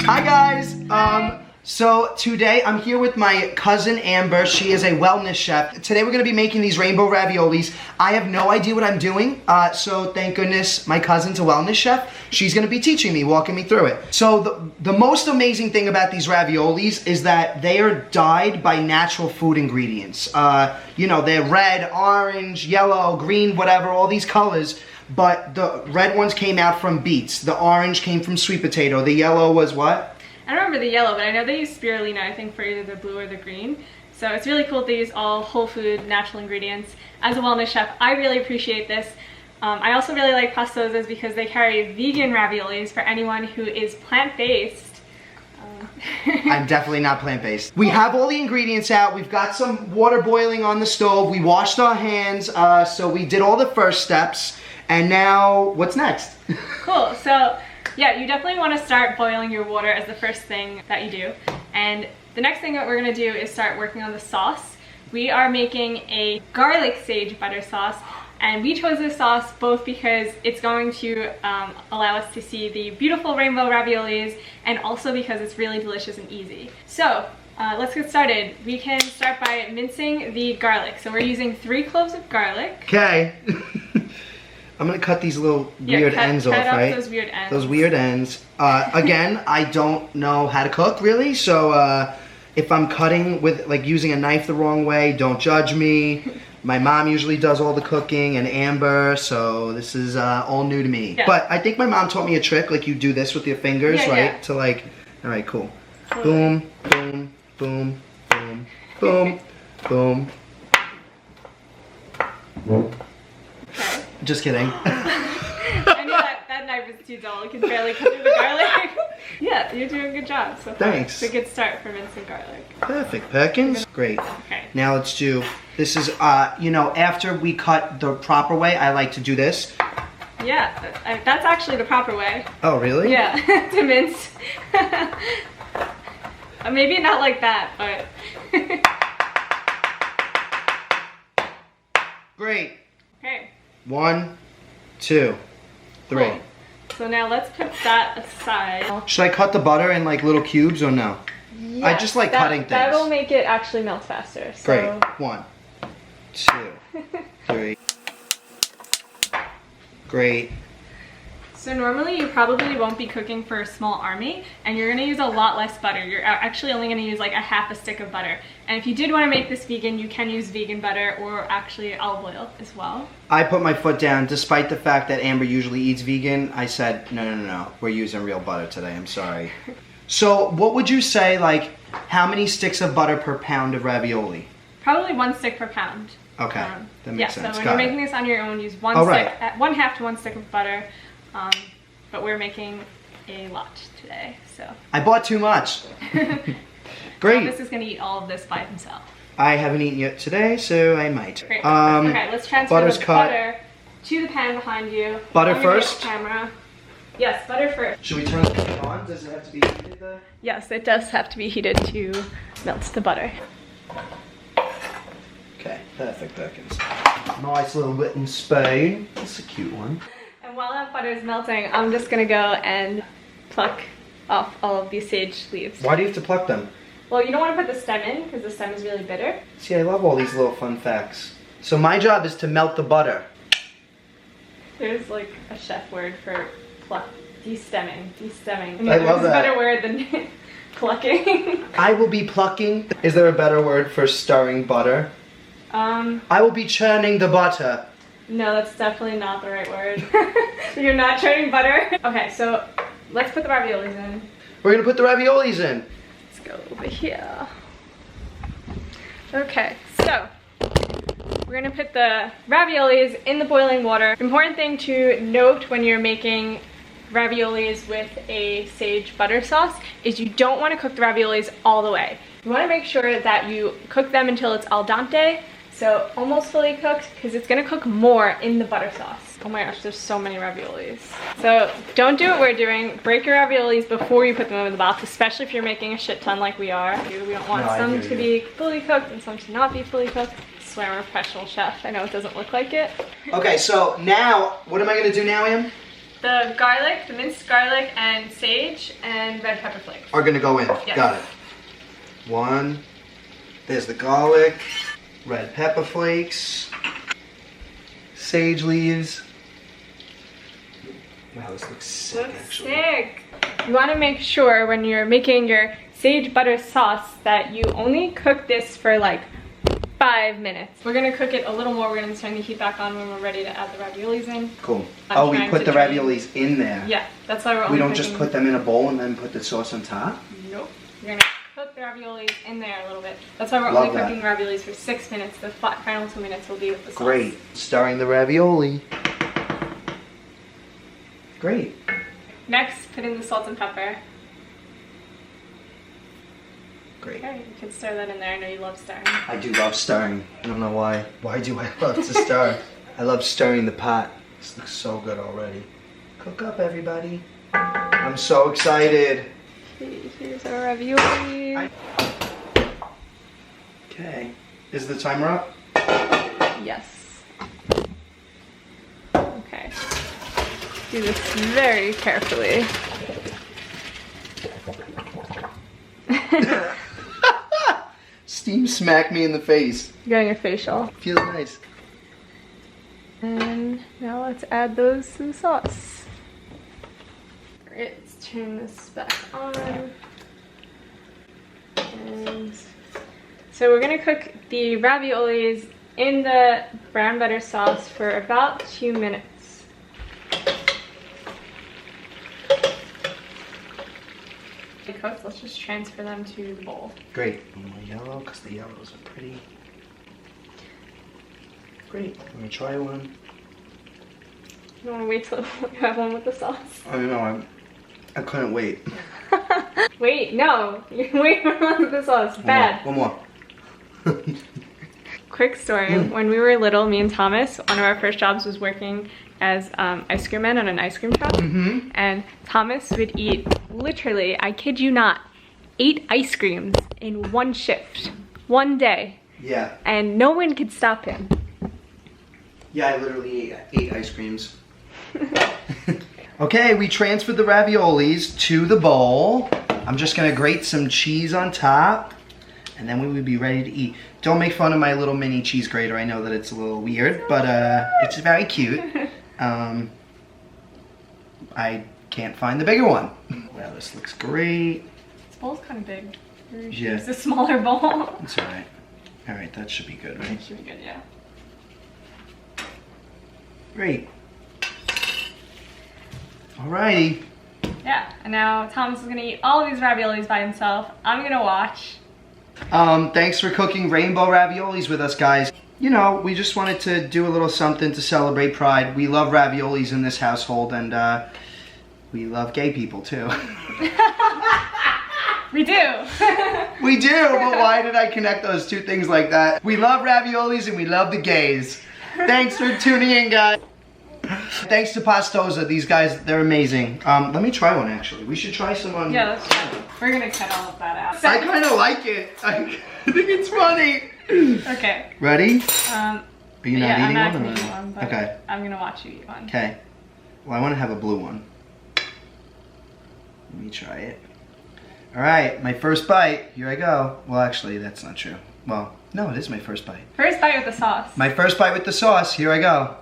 Hi guys. So today I'm here with my cousin Amber. She is a wellness chef. Today we're gonna be making these rainbow raviolis. I have no idea what I'm doing, so thank goodness my cousin's a wellness chef. She's gonna be teaching me, walking me through it. So the most amazing thing about these raviolis is that they are dyed by natural food ingredients. You know, they're red, orange, yellow, green, whatever, all these colors. But the red ones came out from beets. The orange came from sweet potato. The yellow was what? I don't remember the yellow, but I know they use spirulina, I think, for either the blue or the green. So it's really cool that they use all whole food, natural ingredients. As a wellness chef, I really appreciate this. I also really like pastosas because they carry vegan raviolis for anyone who is plant-based. I'm definitely not plant-based. We have all the ingredients out. We've got some water boiling on the stove. We washed our hands, so we did all the first steps. And now, what's next? Cool, so yeah, you definitely want to start boiling your water as the first thing that you do. And the next thing that we're going to do is start working on the sauce. We are making a garlic sage butter sauce, and we chose this sauce both because it's going to allow us to see the beautiful rainbow raviolis, and also because it's really delicious and easy. So let's get started. We can start by mincing the garlic. So we're using 3 cloves of garlic. Okay. I'm gonna cut these little weird ends off, right? Those weird ends. Those weird ends. Again, I don't know how to cook really, so if I'm cutting with like using a knife the wrong way, don't judge me. My mom usually does all the cooking, and Amber, so this is all new to me. Yeah. But I think my mom taught me a trick, like you do this with your fingers, right? Yeah. To like, all right, cool. Boom, boom, boom, boom, boom, boom. Just kidding. I knew that knife was too dull. It can barely cut through the garlic. Yeah, you're doing a good job so far. Thanks. It's a good start for mincing garlic. Perfect, Perkins. Great. Okay. Now let's do, this is, you know, after we cut the proper way, I like to do this. Yeah, that's actually the proper way. Oh, really? Yeah, to mince. Maybe not like that, but... Great. Okay. 1, 2, 3. Cool. So now let's put that aside. Should I cut the butter in like little cubes or no? Yes, I just like cutting things. That will make it actually melt faster. So. Great. 1, 2, 3. Great. So normally you probably won't be cooking for a small army, and you're gonna use a lot less butter. You're actually only gonna use like a half a stick of butter. And if you did wanna make this vegan, you can use vegan butter or actually olive oil as well. I put my foot down, despite the fact that Amber usually eats vegan. I said, no, we're using real butter today, I'm sorry. So what would you say, like, how many sticks of butter per pound of ravioli? Probably 1 stick per pound. Okay, that makes sense. So when you're making this on your own, use 1/2 to 1 stick of butter. But we're making a lot today, so. I bought too much. Great. This is gonna eat all of this by himself. I haven't eaten yet today, so I might. Great. Okay, let's transfer the butter to the pan behind you. Butter first? Camera. Yes, butter first. Should we turn the pan on? Does it have to be heated though? Yes, it does have to be heated to melt the butter. Okay, perfect, Perkins. Nice little wooden spoon. That's a cute one. And while that butter is melting, I'm just gonna go and pluck off all of these sage leaves. Why do you have to pluck them? Well, you don't want to put the stem in because the stem is really bitter. See, I love all these little fun facts. So my job is to melt the butter. There's like a chef word for pluck. Destemming. I love that. There's a better word than plucking. I will be plucking. Is there a better word for stirring butter? I will be churning the butter. No, that's definitely not the right word. You're not churning butter. Okay, so let's put the raviolis in. We're gonna put the raviolis in. Let's go over here. Okay, so we're gonna put the raviolis in the boiling water. Important thing to note when you're making raviolis with a sage butter sauce is you don't want to cook the raviolis all the way. You want to make sure that you cook them until it's al dente, so almost fully cooked, because it's gonna cook more in the butter sauce. Oh my gosh, there's so many raviolis. So don't do what we're doing. Break your raviolis before you put them in the box, especially if you're making a shit ton like we are. We don't want some to be fully cooked and some to not be fully cooked. I swear I'm a professional chef. I know it doesn't look like it. Okay, so now, what am I gonna do now, Em? The garlic, the minced garlic and sage and red pepper flakes are gonna go in. Yes. Got it. One. There's the garlic, red pepper flakes, sage leaves. Wow, this looks sick, actually. Sick. You want to make sure when you're making your sage butter sauce that you only cook this for like 5 minutes. We're gonna cook it a little more. We're gonna turn the heat back on when we're ready to add the raviolis in. Cool. I'm We put the raviolis in there. Yeah, that's why we're only We don't cooking. just put them in a bowl and then put the sauce on top? Nope. We're gonna cook the raviolis in there a little bit. That's why we're Love only that. cooking raviolis for 6 minutes. The final 2 minutes will be with the sauce. Great. Stirring the ravioli. Great. Next, put in the salt and pepper. Great. Okay, you can stir that in there. I know you love stirring. I do love stirring. I don't know why. Why do I love to stir? I love stirring the pot. This looks so good already. Cook up, everybody. I'm so excited. Okay, here's our ravioli. Okay. Is the timer up? Yes. Okay. Do this very carefully. Steam smacked me in the face. Getting a facial. Feels nice. And now let's add those to the sauce. Alright, let's turn this back on. And so we're gonna cook the raviolis in the brown butter sauce for about 2 minutes. Cooked, let's just transfer them to the bowl. Great. More yellow, because the yellows are pretty. Great. I'm gonna try one. You want to wait till you have one with the sauce? I don't know. I couldn't wait. Wait, no. You wait for one with the sauce. Bad. One more. Quick story. When we were little, me and Thomas, one of our first jobs was working as ice cream men on an ice cream shop. And Thomas would eat, literally, I kid you not, 8 ice creams in one shift, one day. Yeah. And no one could stop him. Yeah, I literally ate 8 ice creams. Okay, we transferred the raviolis to the bowl. I'm just gonna grate some cheese on top, and then we would be ready to eat. Don't make fun of my little mini cheese grater. I know that it's a little weird, but it's very cute. I can't find the bigger one. Wow, this looks great. This bowl's kind of big. Maybe we should Yeah. use a smaller bowl. It's all right. All right, that should be good, right? Should be good, yeah. Great. Alrighty. Yeah, and now Thomas is gonna eat all of these raviolis by himself. I'm gonna watch. Thanks for cooking rainbow raviolis with us, guys. You know, we just wanted to do a little something to celebrate Pride. We love raviolis in this household, and we love gay people too. We do. We do, but why did I connect those two things like that? We love raviolis and we love the gays. Thanks for tuning in, guys. Thanks to Pastosa. These guys, they're amazing. Let me try one, actually. We should try some on... Yeah, let's try it. We're gonna cut all of that out. I kind of like it. I think it's funny. Okay. Ready? Are you not I'm eating not one? gonna Or eat one, but okay. I'm gonna watch you eat one. Okay. Well, I want to have a blue one. Let me try it. All right, my first bite. Here I go. Well, actually, that's not true. Well, no, it is my first bite. First bite with the sauce. My first bite with the sauce. Here I go.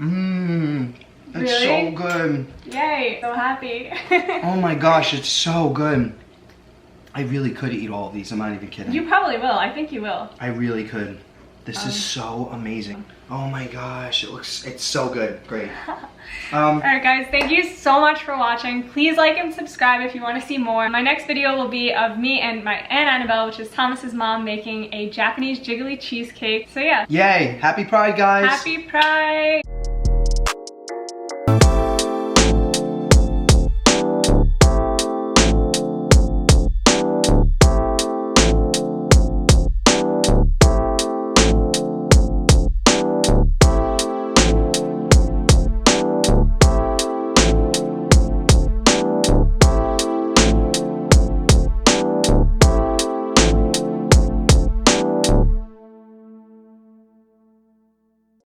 It's Really? so good. Yay, so happy. Oh my gosh, it's so good. I really could eat all of these. I'm not even kidding. You probably will. I think you will. I really could. This is so amazing. Oh my gosh, it's so good. Great. Alright guys, thank you so much for watching. Please like and subscribe if you want to see more. My next video will be of me and my Aunt Annabelle, which is Thomas's mom, making a Japanese jiggly cheesecake. So yeah. Yay, happy Pride, guys. Happy Pride!